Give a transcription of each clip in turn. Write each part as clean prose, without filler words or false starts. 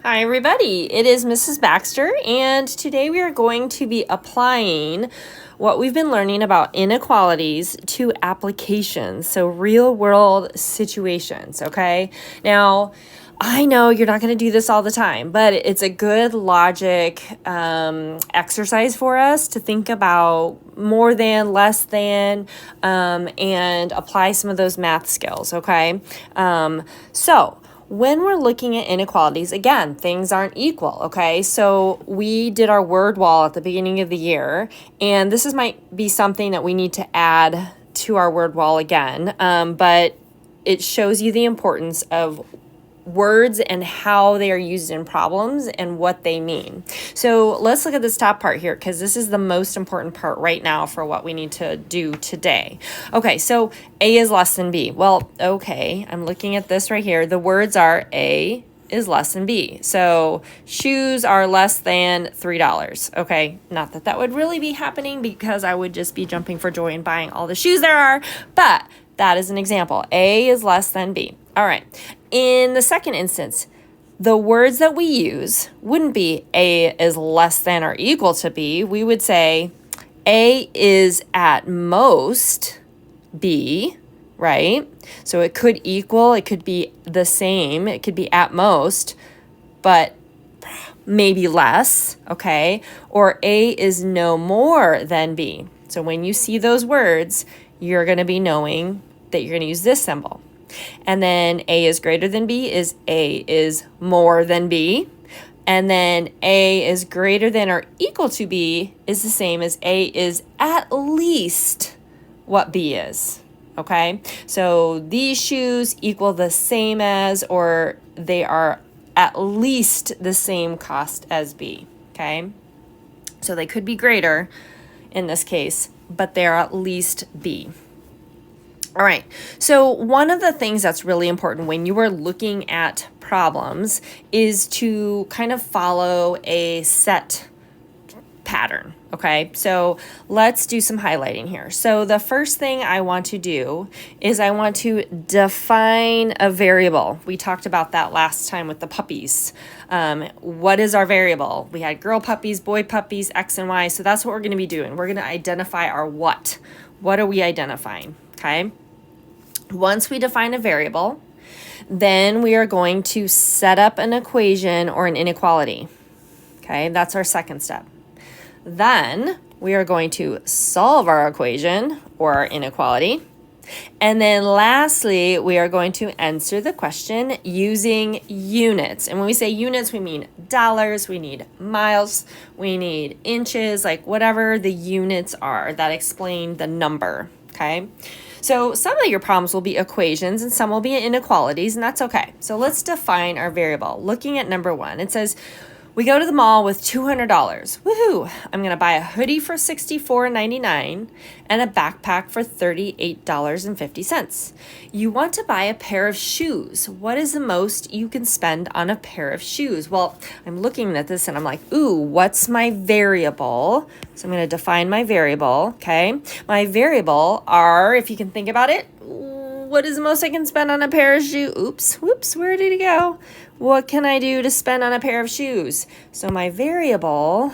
Hi everybody, it is Mrs. Baxter, and today we are going to be applying what we've been learning about inequalities to applications, so real world situations, okay? Now, I know you're not going to do this all the time, but it's a good logic exercise for us to think about more than, less than, and apply some of those math skills, okay? So when we're looking at inequalities, again, things aren't equal, okay? So we did our word wall at the beginning of the year, and this might be something that we need to add to our word wall again, but it shows you the importance of words and how they are used in problems and what they mean. So let's look at this top part here, because this is the most important part right now for what we need to do today. Okay, so A is less than B. Well, okay, I'm looking at this right here. The words are A is less than B. So shoes are less than $3. Okay, not that that would really be happening, because I would just be jumping for joy and buying all the shoes there are, but that is an example. A is less than B. All right. In the second instance, the words that we use wouldn't be A is less than or equal to B. We would say A is at most B, right? So it could equal, it could be the same, it could be at most, but maybe less, okay? Or A is no more than B. So when you see those words, you're going to be knowing that you're going to use this symbol. And then A is greater than B is A is more than B. And then A is greater than or equal to B is the same as A is at least what B is. Okay? So these shoes equal the same as, or they are at least the same cost as B. Okay? So they could be greater in this case, but they're at least B. All right, so one of the things that's really important when you are looking at problems is to kind of follow a set pattern, okay? So let's do some highlighting here. So the first thing I want to do is I want to define a variable. We talked about that last time with the puppies. What is our variable? We had girl puppies, boy puppies, X and Y. So that's what we're going to be doing. We're going to identify our what. What are we identifying, okay? Once we define a variable, then we are going to set up an equation or an inequality. Okay, that's our second step. Then we are going to solve our equation or our inequality. And then lastly, we are going to answer the question using units. And when we say units, we mean dollars, we need miles, we need inches, like whatever the units are that explain the number, okay? So some of your problems will be equations and some will be inequalities, and that's okay. So let's define our variable. Looking at number one, it says we go to the mall with $200. Woohoo! I'm going to buy a hoodie for $64.99 and a backpack for $38.50. You want to buy a pair of shoes. What is the most you can spend on a pair of shoes? Well, I'm looking at this and I'm like, ooh, what's my variable? So I'm going to define my variable, okay? My variable are, if you can think about it, what is the most I can spend on a pair of shoes? Oops, whoops, where did it go? What can I do to spend on a pair of shoes? So my variable,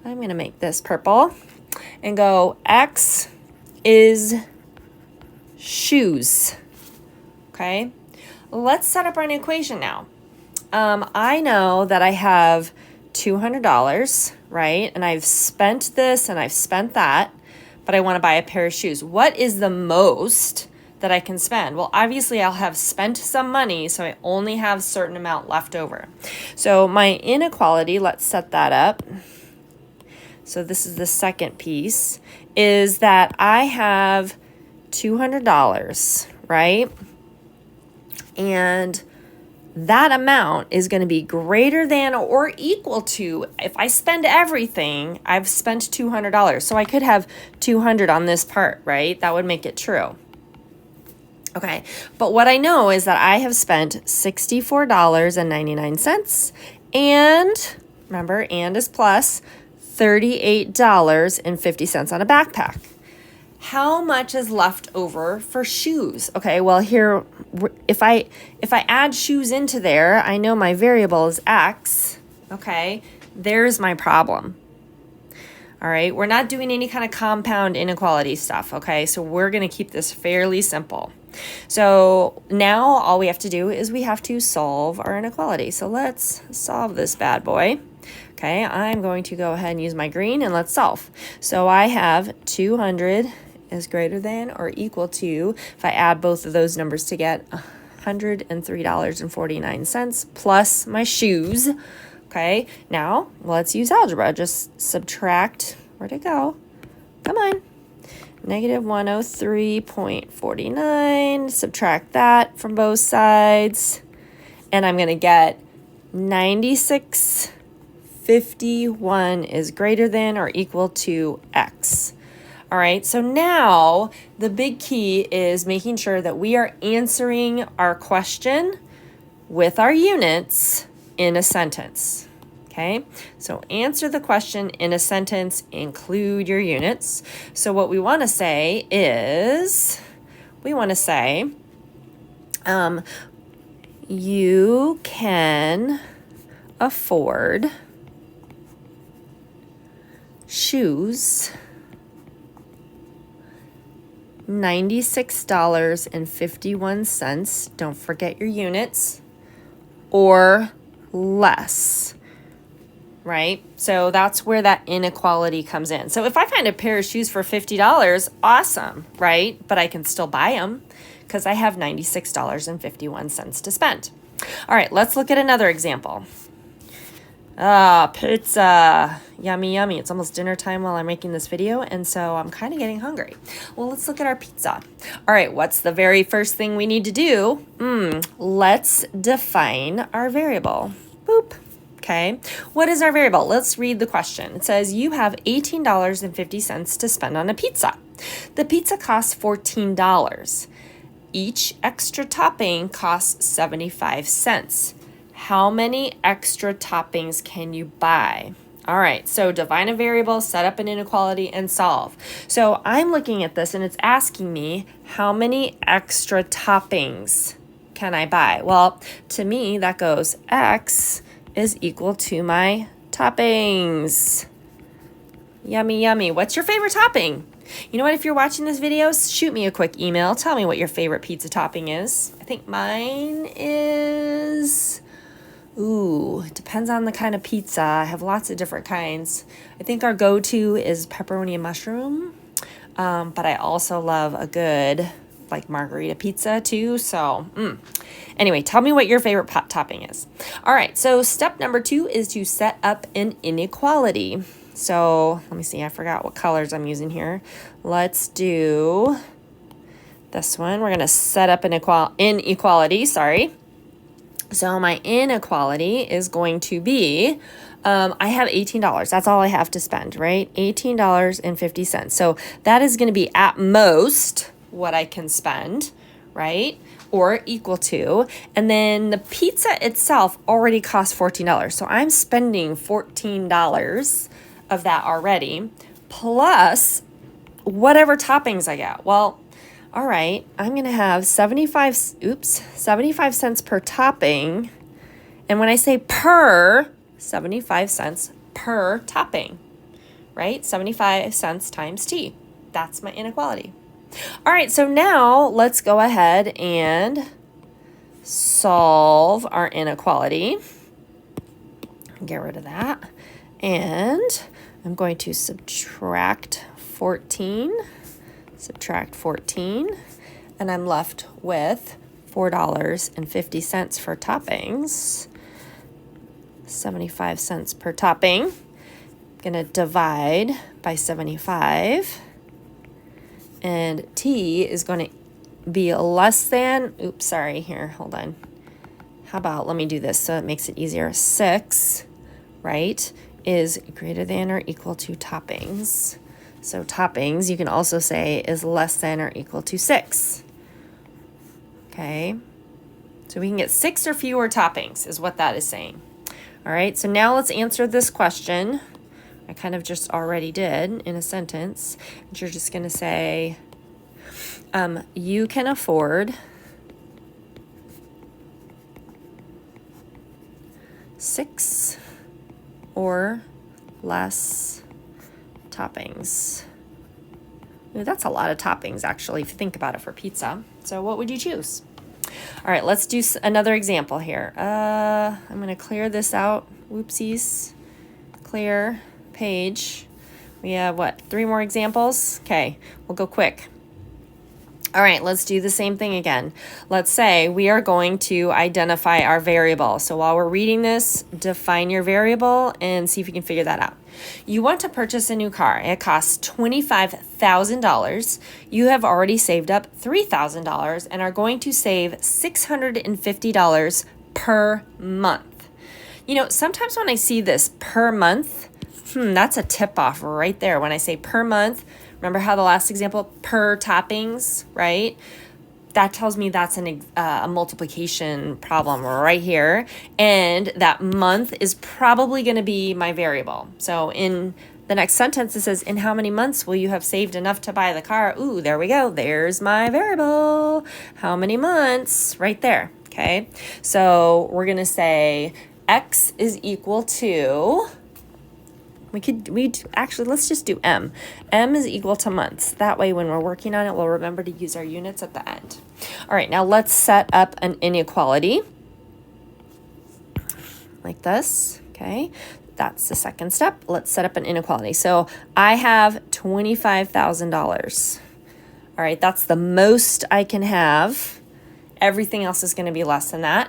I'm going to make this purple and go X is shoes. Okay, let's set up our new equation now. I know that I have $200, right? And I've spent this and I've spent that, but I want to buy a pair of shoes. What is the most that I can spend? Well, obviously I'll have spent some money, so I only have a certain amount left over. So my inequality, let's set that up. So this is the second piece, is that I have $200, right? And that amount is going to be greater than or equal to, if I spend everything, I've spent $200. So I could have 200 on this part, right? That would make it true. Okay, but what I know is that I have spent $64.99 and, remember, and is plus, $38.50 on a backpack. How much is left over for shoes? Okay, well here, if I add shoes into there, I know my variable is X. Okay, there's my problem. All right, we're not doing any kind of compound inequality stuff, okay? So we're gonna keep this fairly simple. So now all we have to do is we have to solve our inequality. So let's solve this bad boy. Okay, I'm going to go ahead and use my green and let's solve. So I have 200 is greater than or equal to, if I add both of those numbers to get $103.49 plus my shoes. Okay, now let's use algebra. Just subtract, where'd it go? Come on. Negative 103.49, subtract that from both sides, and I'm gonna get 96.51 is greater than or equal to X. All right, so now the big key is making sure that we are answering our question with our units in a sentence. Okay, so answer the question in a sentence, include your units. So what we want to say is, you can afford shoes $96.51, don't forget your units, or less, right? So that's where that inequality comes in. So if I find a pair of shoes for $50, awesome, right? But I can still buy them because I have $96.51 to spend. All right, let's look at another example. Pizza. Yummy, yummy. It's almost dinner time while I'm making this video, and so I'm kind of getting hungry. Well, let's look at our pizza. All right, what's the very first thing we need to do? Let's define our variable. Boop. Okay, what is our variable? Let's read the question. It says you have $18.50 to spend on a pizza. The pizza costs $14. Each extra topping costs 75 cents. How many extra toppings can you buy? All right, so define a variable, set up an inequality, and solve. So I'm looking at this and it's asking me how many extra toppings can I buy? Well, to me, that goes X is equal to my toppings. Yummy, yummy. What's your favorite topping? You know what? If you're watching this video, shoot me a quick email. Tell me what your favorite pizza topping is. I think mine is... it depends on the kind of pizza. I have lots of different kinds. I think our go-to is pepperoni and mushroom. But I also love a good, like, margarita pizza too. So, Anyway, tell me what your favorite topping is. All right, so step number 2 is to set up an inequality. So, let me see. I forgot what colors I'm using here. Let's do this one. We're going to set up an inequality, sorry. So my inequality is going to be, I have $18. That's all I have to spend, right? $18.50. So that is going to be at most what I can spend, right? Or equal to. And then the pizza itself already costs $14. So I'm spending $14 of that already, plus whatever toppings I get. Well, all right, I'm going to have 75 cents per topping. And when I say per, 75 cents per topping, right? 75 cents times T. That's my inequality. All right, so now let's go ahead and solve our inequality. Get rid of that. And I'm going to subtract 14, and I'm left with $4.50 for toppings, 75 cents per topping. I'm going to divide by 75, and T is going to be less than, hold on. How about, let me do this so it makes it easier. 6, right, is greater than or equal to toppings. So toppings, you can also say, is less than or equal to 6. Okay, so we can get 6 or fewer toppings is what that is saying. All right, so now let's answer this question. I I kind of just already did in a sentence. And you're just going to say, you can afford 6 or less toppings. Ooh, that's a lot of toppings, actually, if you think about it, for pizza. So what would you choose? All right, let's do another example here. I'm going to clear this out. Whoopsies. Clear page. We have, 3 more examples? Okay, we'll go quick. All right, let's do the same thing again. Let's say we are going to identify our variable. So while we're reading this, define your variable and see if you can figure that out. You want to purchase a new car. It costs $25,000. You have already saved up $3,000 and are going to save $650 per month. You know, sometimes when I see this per month, that's a tip off right there. When I say per month, remember how the last example, per toppings, right? That tells me that's a multiplication problem right here. And that month is probably going to be my variable. So in the next sentence, it says, in how many months will you have saved enough to buy the car? Ooh, there we go. There's my variable. How many months? Right there. Okay. So we're going to say X is equal to... Actually, let's just do M. M is equal to months. That way, when we're working on it, we'll remember to use our units at the end. All right, now let's set up an inequality like this, okay? That's the second step. Let's set up an inequality. So I have $25,000. All right, that's the most I can have. Everything else is going to be less than that.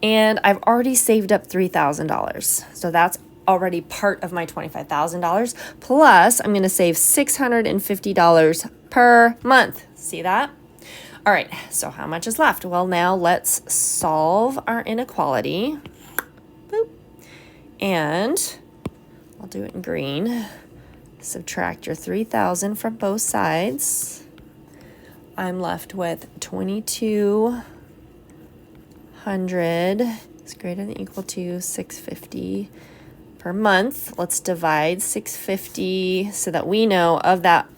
And I've already saved up $3,000. So that's already part of my $25,000, plus I'm going to save $650 per month. See that? All right, so how much is left? Well, now let's solve our inequality. Boop. And I'll do it in green. Subtract your $3,000 from both sides. I'm left with 2,200 is greater than or equal to 650 per month. Let's divide 650 so that we know of that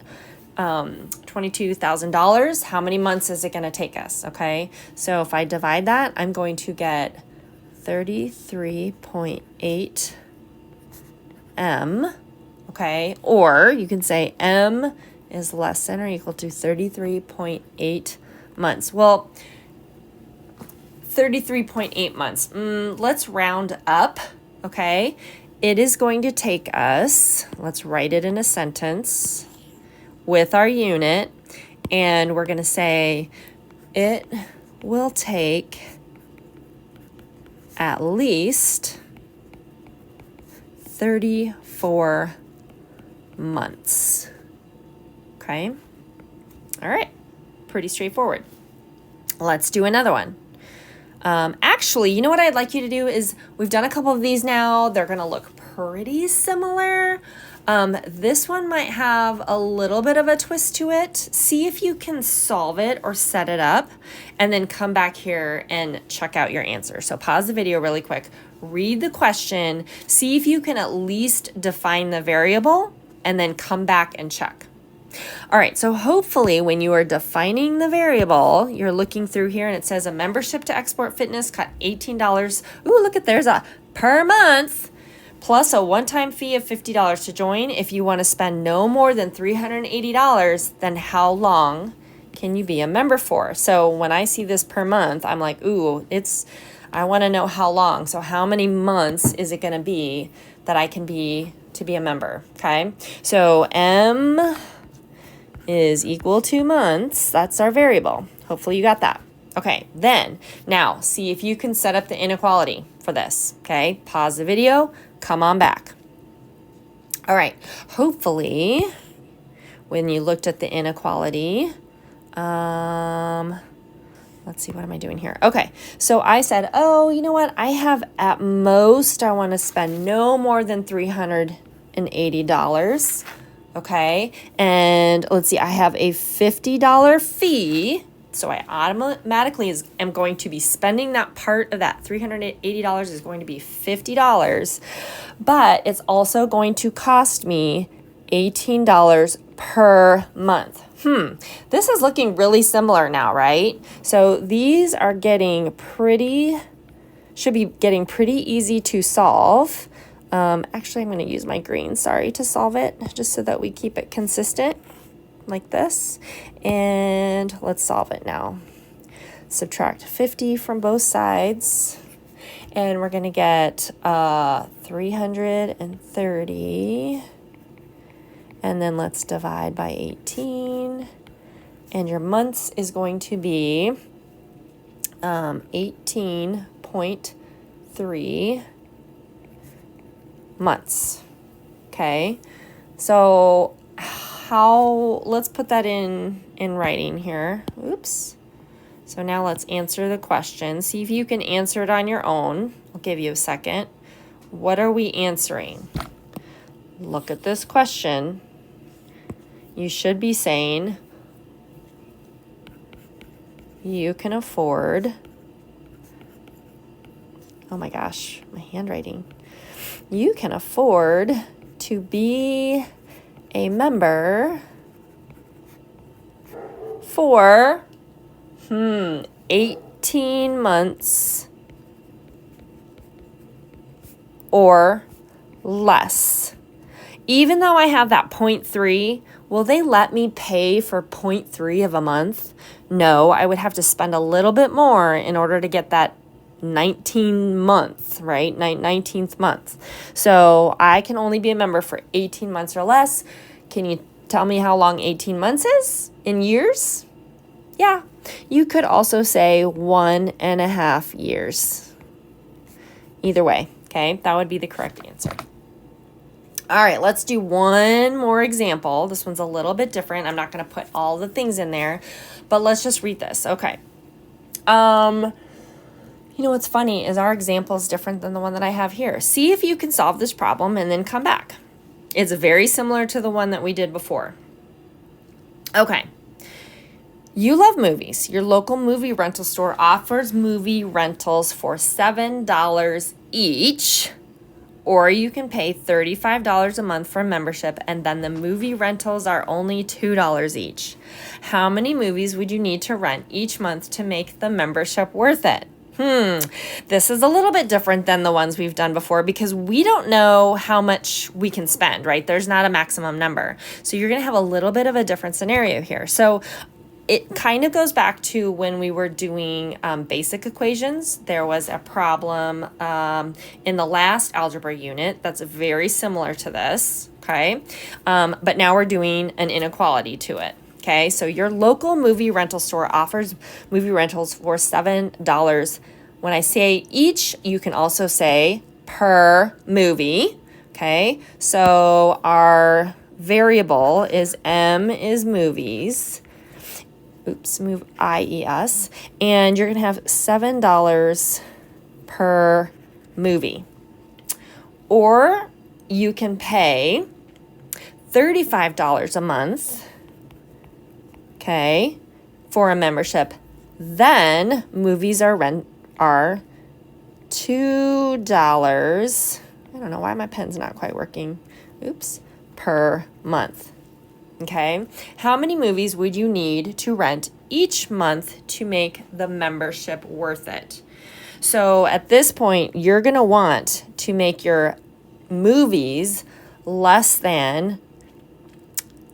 $22,000, how many months is it going to take us, okay? So if I divide that, I'm going to get 33.8 M, okay? Or you can say M is less than or equal to 33.8 months. Well, 33.8 months. Let's round up, okay? It is going to take us, let's write it in a sentence with our unit, and we're going to say it will take at least 34 months. Okay? All right. Pretty straightforward. Let's do another one. Actually, you know what I'd like you to do is, we've done a couple of these now. They're going to look pretty similar. This one might have a little bit of a twist to it. See if you can solve it or set it up, and then come back here and check out your answer. So pause the video really quick, read the question, see if you can at least define the variable, and then come back and check. All right, so hopefully when you are defining the variable, you're looking through here and it says a membership to Export Fitness cut $18. Ooh, look at, there's a per month plus a one-time fee of $50 to join. If you want to spend no more than $380, then how long can you be a member for? So when I see this per month, I'm like, ooh, I want to know how long. So how many months is it going to be that I can be to be a member, okay? So M is equal to months. That's our variable. Hopefully you got that. Okay, then, now, see if you can set up the inequality for this, okay? Pause the video, come on back. All right, hopefully, when you looked at the inequality, let's see, what am I doing here? Okay, so I said, oh, you know what? I have at most, I want to spend no more than $380. Okay, and let's see, I have a $50 fee So I automatically am going to be spending that part of that $380 is going to be $50, but it's also going to cost me $18 per month. This is looking really similar now, right? So these are should be getting pretty easy to solve. Actually, I'm going to use my green, to solve it, just so that we keep it consistent like this. And let's solve it now. Subtract 50 from both sides. And we're going to get 330. And then let's divide by 18. And your months is going to be 18.3 months. Okay. So let's put that in writing here. Oops. So now let's answer the question. See if you can answer it on your own. I'll give you a second. What are we answering? Look at this question. You should be saying, you can afford, oh my gosh, my handwriting. You can afford to be a member for 18 months or less. Even though I have that 0.3, will they let me pay for 0.3 of a month? No, I would have to spend a little bit more in order to get that 19 month, right? 19th month. So I can only be a member for 18 months or less. Can you tell me how long 18 months is in years? Yeah. You could also say 1.5 years. Either way, okay? That would be the correct answer. All right, let's do one more example. This one's a little bit different. I'm not going to put all the things in there, but let's just read this. Okay. You know what's funny is our example is different than the one that I have here. See if you can solve this problem and then come back. It's very similar to the one that we did before. Okay. You love movies. Your local movie rental store offers movie rentals for $7 each. Or you can pay $35 a month for a membership, and then the movie rentals are only $2 each. How many movies would you need to rent each month to make the membership worth it? This is a little bit different than the ones we've done before because we don't know how much we can spend, right? There's not a maximum number. So you're going to have a little bit of a different scenario here. So it kind of goes back to when we were doing basic equations. There was a problem in the last algebra unit that's very similar to this, okay? But now we're doing an inequality to it, okay? So your local movie rental store offers movie rentals for $7. When I say each, you can also say per movie, okay? So our variable is M is movies. Move IES, and you're going to have $7 per movie. Or you can pay $35 a month, okay, for a membership. Then movies are $2. I don't know why my pen's not quite working. Per month. Okay, how many movies would you need to rent each month to make the membership worth it? So at this point, you're going to want to make your movies less than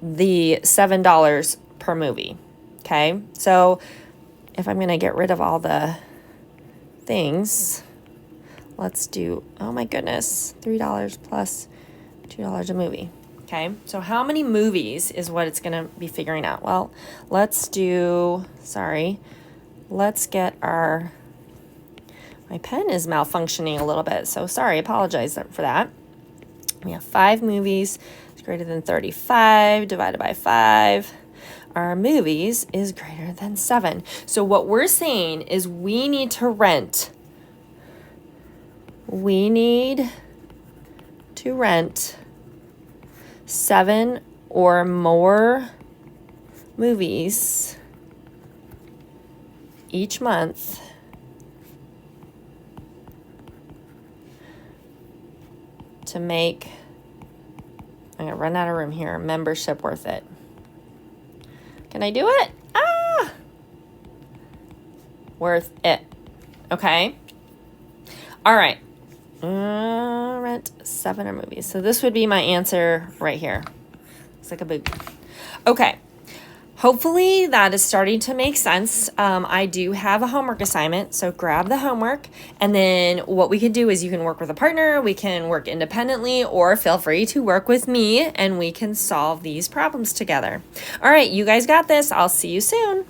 the $7 per movie. Okay, so if I'm going to get rid of all the things, let's do, oh my goodness, $3 plus $2 a movie. Okay, so how many movies is what it's going to be figuring out? Well, let's get my pen is malfunctioning a little bit, so sorry, apologize for that. We have 5 movies, it's greater than 35, divided by 5. Our movies is greater than 7. So what we're saying is we need to rent 7 or more movies each month to make, I'm going to run out of room here, membership worth it. Can I do it? Worth it. Okay. All right. Rent 7 or movies. So this would be my answer right here. It's like a big, okay. Hopefully that is starting to make sense. I do have a homework assignment, so grab the homework, and then what we can do is you can work with a partner, we can work independently, or feel free to work with me, and we can solve these problems together. All right, you guys got this. I'll see you soon.